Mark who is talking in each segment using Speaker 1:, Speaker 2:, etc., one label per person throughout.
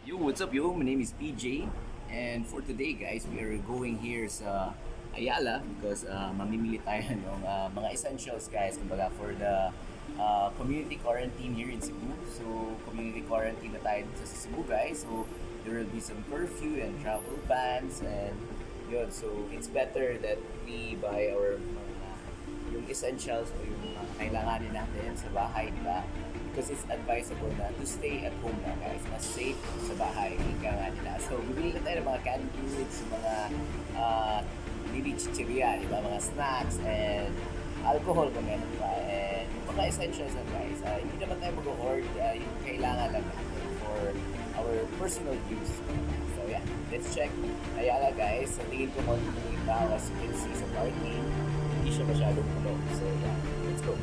Speaker 1: Yo, what's up yo? My name is PJ and for today guys, we are going here sa Ayala because mamimili tayo ng mga essentials guys kumbaga for the community quarantine here in Cebu. So, community quarantine na tayo dito sa Cebu guys. So, there will be some curfew and travel bans and yun. So, it's better that we buy our mga yung essentials o yung mga kailanganin natin sa bahay, di ba? Because it's advisable na to stay at home na guys. Mas safe sa bahay. Ika nga nila. So, bibili na tayo ng mga canned goods, mga maybe chichirya, di ba? Mga snacks and alcohol kung meron pa. And yung mga essentials na guys, hindi naman tayo mag-hoard. Yung kailangan lang natin for our personal use. So yeah, let's check. Ayala guys, sa tingin ko konti yung tao as you can see sa parking. Hindi siya masyadong puno. So yeah, let's go.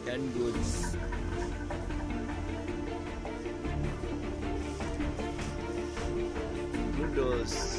Speaker 1: Canned goods. Noodles.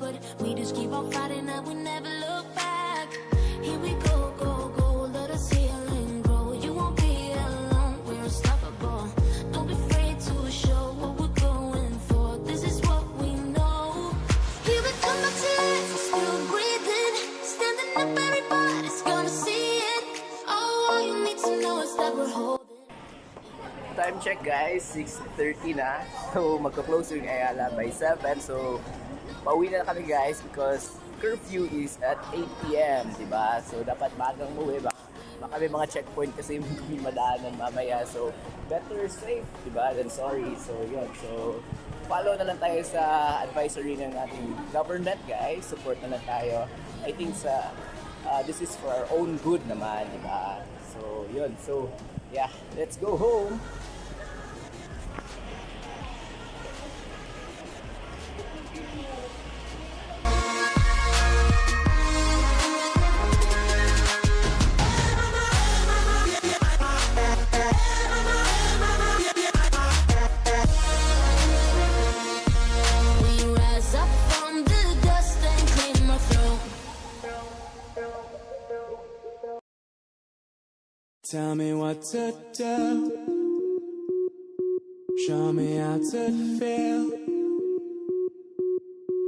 Speaker 2: but we just keep on fighting and we never look back. Here we go, go, go, let us heal and grow. You won't be alone, we're unstoppable. Don't be afraid to show what we're going for. This is what we know. Here we come back to life, we're still breathing. Standing up, everybody's gonna see it. Oh, all you need to know is that we're holding.
Speaker 1: Time check guys, 6:30 na. So magka-close yung Ayala by 7. So pauwi na kami guys because curfew is at 8 p.m. Diba? So dapat bagang umuwi. Baka may mga checkpoint kasi kami madaanan mamaya. So better safe, diba, than sorry. So yun. So follow na lang tayo sa advisory ng ating government guys. Support na lang tayo. I think this is for our own good naman, diba? So yun. So yeah, let's go home.
Speaker 3: Tell me what to do. Show me how to feel.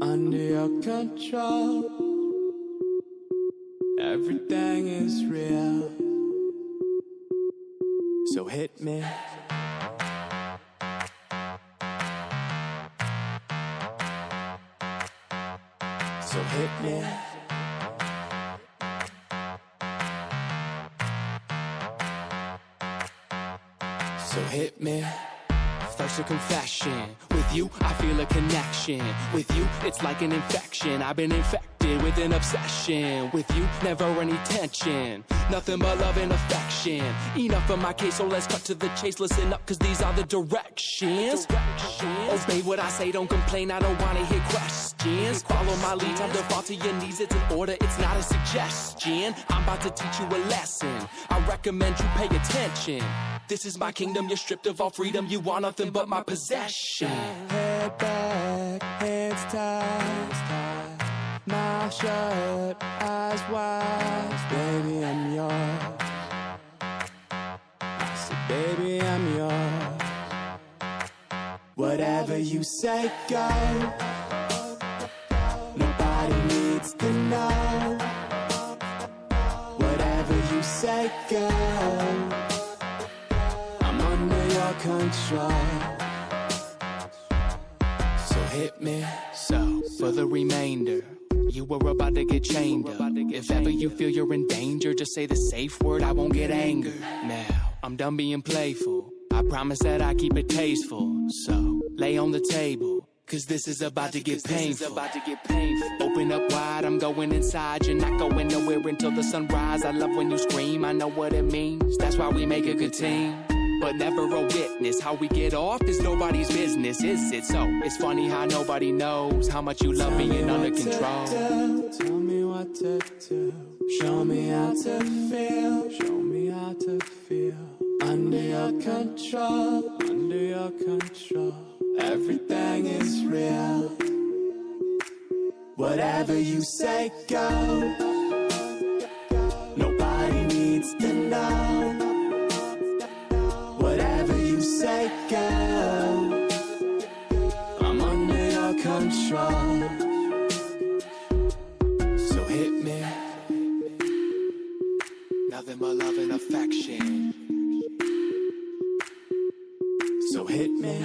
Speaker 3: Under your control, everything is real. So hit me. So hit me. So hit me. First a confession. With you, I feel a connection. With you, it's like an infection. I've been infected with an obsession. With you, never any tension. Nothing but love and affection. Enough of my case, so let's cut to the chase. Listen up, cause these are the directions. Obey what I say, don't complain, I don't wanna hear questions. Follow my lead, time to fall to your knees. It's an order, it's not a suggestion. I'm about to teach you a lesson. I recommend you pay attention. This is my kingdom, you're stripped of all freedom. You want nothing but my possession. Head back, hands tied, mouth shut, eyes wide. Baby, I'm yours. I said, baby, I'm yours. Whatever you say, go. Nobody needs to know. Whatever you say, go. Control. So hit me. So for the remainder, you were about to get chained up. If ever you feel you're in danger, just say the safe word, I won't get angered. Now I'm done being playful. I promise that I keep it tasteful. So lay on the table, cause this is about to get painful. Open up wide, I'm going inside. You're not going nowhere until the sunrise. I love when you scream, I know what it means. That's why we make a good team, but never a witness. How we get off is nobody's business, is it? So it's funny how nobody knows how much you love being under control. Tell me what to do. Show me how to feel. Show me how to feel. Under your control. Under your control. Everything is real. Whatever you say, go. Nobody needs to know. Whatever you say, go. I'm under your control. So hit me. Nothing but love and affection. So hit me.